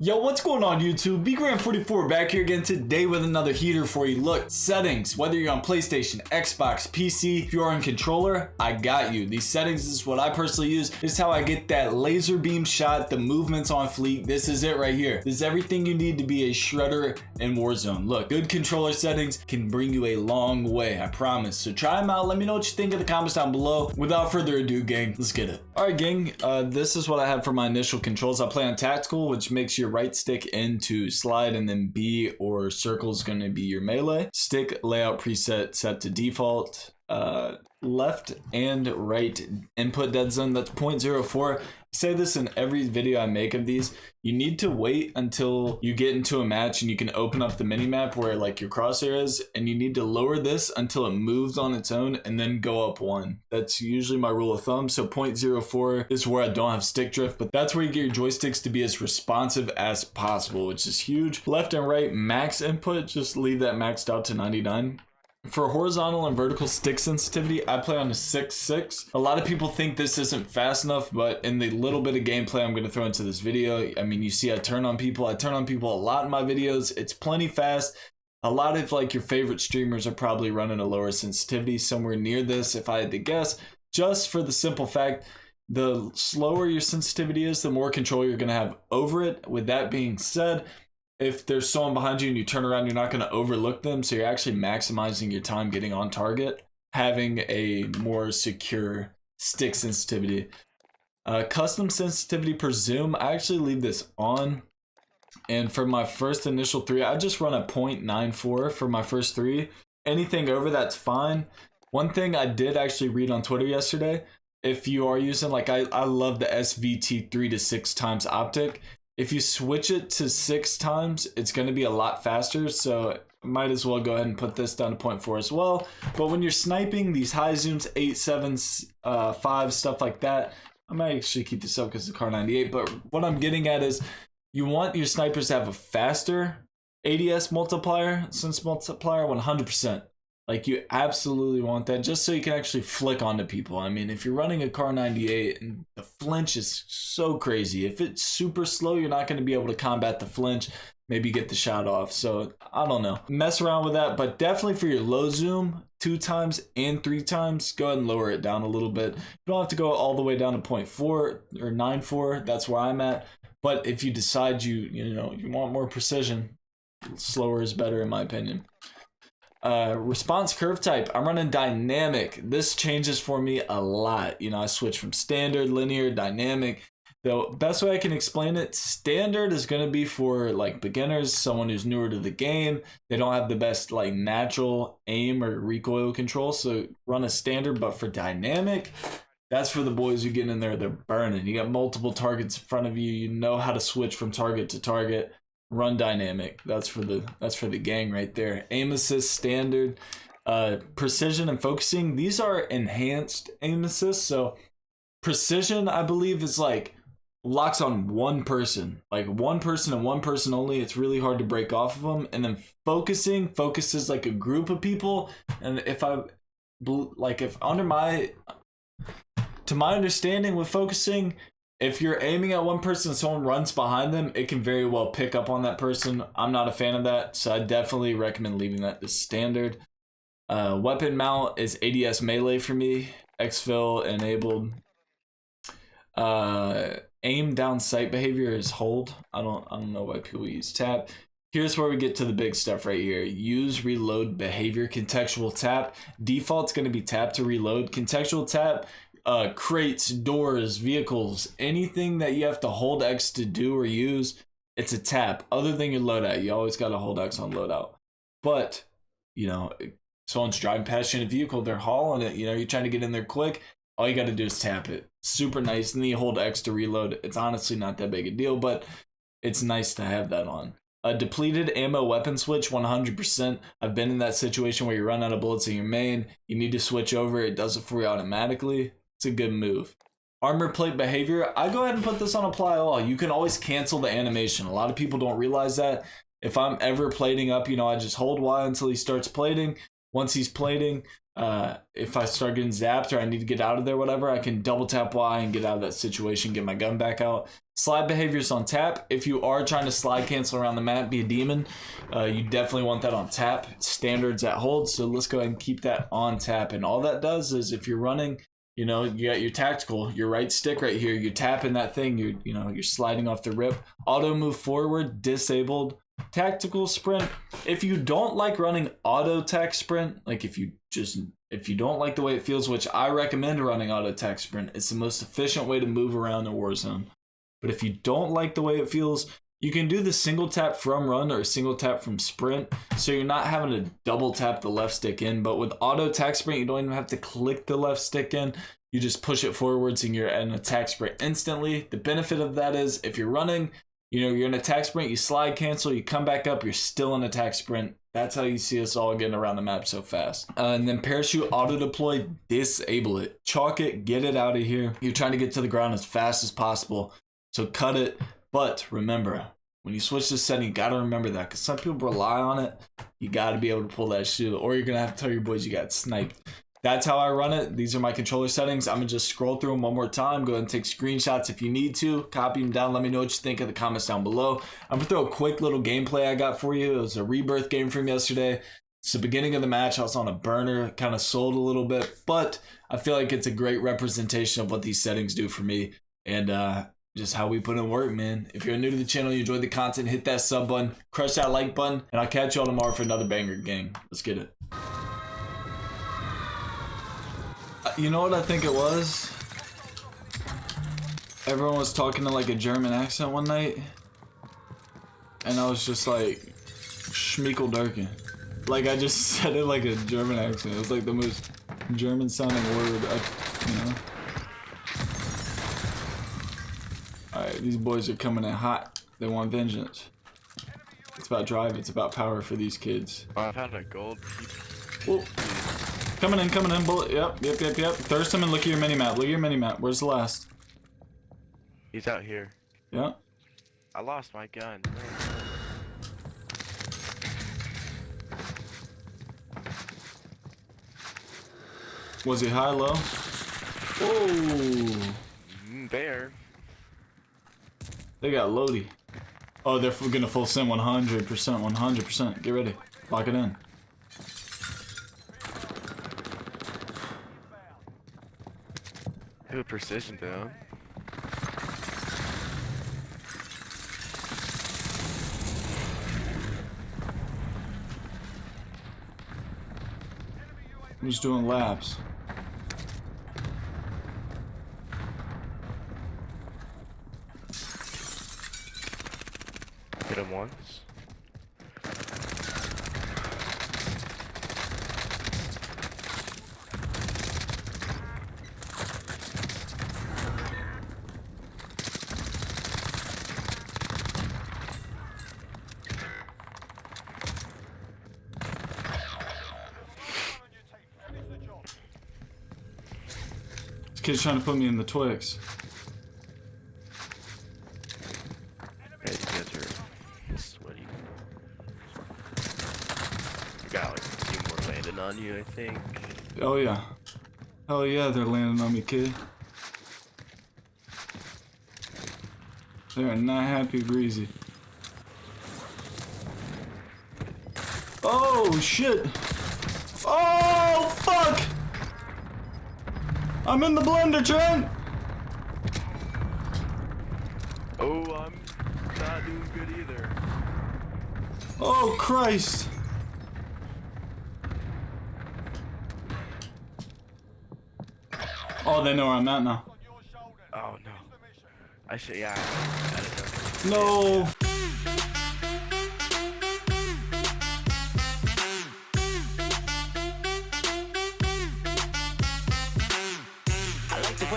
Yo, what's going on YouTube? BGram44 back here again today with another heater for you. Look, settings, whether you're on PlayStation, Xbox, PC, if you're on controller, I got you. These settings is what I personally use. This is how I get that laser beam shot, the movements on fleek. This is it right here. This is everything you need to be a shredder in Warzone. Look, good controller settings can bring you a long way, I promise. So try them out. Let me know what you think in the comments down below. Without further ado, gang, let's get it. All right, gang, this is what I have for my initial controls. I play on tactical, which makes your right stick into slide, and then B or circle is going to be your melee. Stick layout preset set to default. Left and right input dead zone, that's 0.04. I say this in every video I make of these. You need to wait until you get into a match and you can open up the mini map where like your crosshair is, and you need to lower this until it moves on its own and then go up one. That's usually my rule of thumb. So 0.04 is where I don't have stick drift, but that's where you get your joysticks to be as responsive as possible, which is huge. Left and right max input, just leave that maxed out to 99. For horizontal and vertical stick sensitivity, I play on a 6.6. A lot of people think this isn't fast enough, but in the little bit of gameplay I'm going to throw into this video, I mean, you see I turn on people a lot in my videos. It's plenty fast. A lot of like your favorite streamers are probably running a lower sensitivity, somewhere near this if I had to guess, just for the simple fact the slower your sensitivity is, the more control you're going to have over it. With that being said, if there's someone behind you and you turn around, you're not going to overlook them. So you're actually maximizing your time getting on target, having a more secure stick sensitivity. Custom sensitivity per zoom, I actually leave this on. And for my first initial three, I just run a 0.94 for my first three. Anything over that's fine. One thing I did actually read on Twitter yesterday, if you are using, like I love the SVT 3 to 6 times optic. If you switch it to 6 times, it's going to be a lot faster. So might as well go ahead and put this down to 0.4 as well. But when you're sniping these high zooms, 8, 7, 5, stuff like that, I might actually keep this up because it's a Car 98. But what I'm getting at is you want your snipers to have a faster ADS multiplier, sense multiplier, 100%. Like you absolutely want that just so you can actually flick onto people. I mean, if you're running a Car 98 and the flinch is so crazy, if it's super slow, you're not going to be able to combat the flinch, maybe get the shot off. So I don't know. Mess around with that, but definitely for your low zoom, 2 times and 3 times, go ahead and lower it down a little bit. You don't have to go all the way down to 0.4 or 9.4. That's where I'm at. But if you decide you want more precision, slower is better in my opinion. Response curve type, I'm running dynamic. This changes for me a lot. You know, I switch from standard, linear, dynamic. The best way I can explain it, standard is going to be for like beginners, someone who's newer to the game. They don't have the best like natural aim or recoil control, so run a standard. But for dynamic, that's for the boys who get in there, they're burning. You got multiple targets in front of you. You know how to switch from target to target. Run dynamic. That's for the gang right there. Aim assist standard, precision and focusing. These are enhanced aim assist. So precision, I believe, is like locks on one person, like one person and one person only. It's really hard to break off of them. And then focusing focuses like a group of people. And if under to my understanding with focusing, if you're aiming at one person and someone runs behind them, it can very well pick up on that person. I'm not a fan of that, so I definitely recommend leaving that as standard. Weapon mount is ADS melee for me. Exfil enabled. Aim down sight behavior is hold. I don't know why people use tap. Here's where we get to the big stuff right here. Use reload behavior. Contextual tap. Default's going to be tap to reload. Contextual tap. Crates, doors, vehicles, anything that you have to hold X to do or use, it's a tap. Other than your loadout, you always got to hold X on loadout. But, you know, someone's driving past you in a vehicle, they're hauling it, you know, you're trying to get in there quick, all you got to do is tap it. Super nice. And then you hold X to reload. It's honestly not that big a deal, but it's nice to have that on. A depleted ammo weapon switch, 100%. I've been in that situation where you run out of bullets in your main, you need to switch over, it does it for you automatically. It's a good move. Armor plate behavior, I go ahead and put this on apply all. You can always cancel the animation. A lot of people don't realize that. If I'm ever plating up, you know, I just hold Y until he starts plating. Once he's plating, if I start getting zapped or I need to get out of there, whatever, I can double tap Y and get out of that situation, get my gun back out. Slide behaviors on tap. If you are trying to slide cancel around the map, be a demon, you definitely want that on tap. Standards at hold, so let's go ahead and keep that on tap. And all that does is if you're running, you know, you got your tactical, your right stick right here, you're tapping that thing, you're sliding off the rip. Auto move forward, disabled. Tactical sprint. If you don't like running auto tac sprint, like if you don't like the way it feels, which I recommend running auto tac sprint, it's the most efficient way to move around in Warzone. But if you don't like the way it feels, you can do the single tap from run or single tap from sprint, so you're not having to double tap the left stick in. But with auto tac sprint, you don't even have to click the left stick in. You just push it forwards and you're at an attack sprint instantly. The benefit of that is if you're running, you know, you're in attack sprint, you slide cancel, you come back up, you're still in attack sprint. That's how you see us all getting around the map so fast. And then parachute auto deploy, disable it. Chalk it, get it out of here. You're trying to get to the ground as fast as possible, so cut it. But remember, when you switch this setting, you gotta remember that, because some people rely on it. You gotta be able to pull that shoe, or you're gonna have to tell your boys you got sniped. That's how I run it. These are my controller settings. I'm gonna just scroll through them one more time. Go ahead and take screenshots if you need to. Copy them down. Let me know what you think in the comments down below. I'm gonna throw a quick little gameplay I got for you. It was a Rebirth game from yesterday. It's the beginning of the match. I was on a burner, kind of sold a little bit, but I feel like it's a great representation of what these settings do for me and just how we put in work, man. If you're new to the channel, you enjoyed the content, hit that sub button, crush that like button, and I'll catch y'all tomorrow for another banger, gang. Let's get it. You know what I think it was? Everyone was talking to like a German accent one night, and I was just like, Schmeekel Durkin. Like I just said it like a German accent. It was like the most German sounding word, you know? Alright, these boys are coming in hot. They want vengeance. It's about drive, it's about power for these kids. I've had a gold. Whoa. Coming in, bullet. Yep. Thirst him and look at your mini-map. Look at your mini-map. Where's the last? He's out here. Yeah. I lost my gun. Was he high, low? Whoa. There. They got Lodi. Oh, they're gonna full send 100%, 100%. Get ready. Lock it in. They have a precision though. I'm just doing laps. Hit him once. This kid's trying to put me in the Twix. Yeah, you guys are sweaty. You got like a few more landing on you, I think. Oh yeah. Hell yeah, they're landing on me, kid. They're not happy, breezy. Oh shit! Oh fuck! I'm in the blender, Trent! Oh, I'm not doing good either. Oh Christ! Oh, they know where I'm at now. Oh no. I should, yeah. I didn't know. No.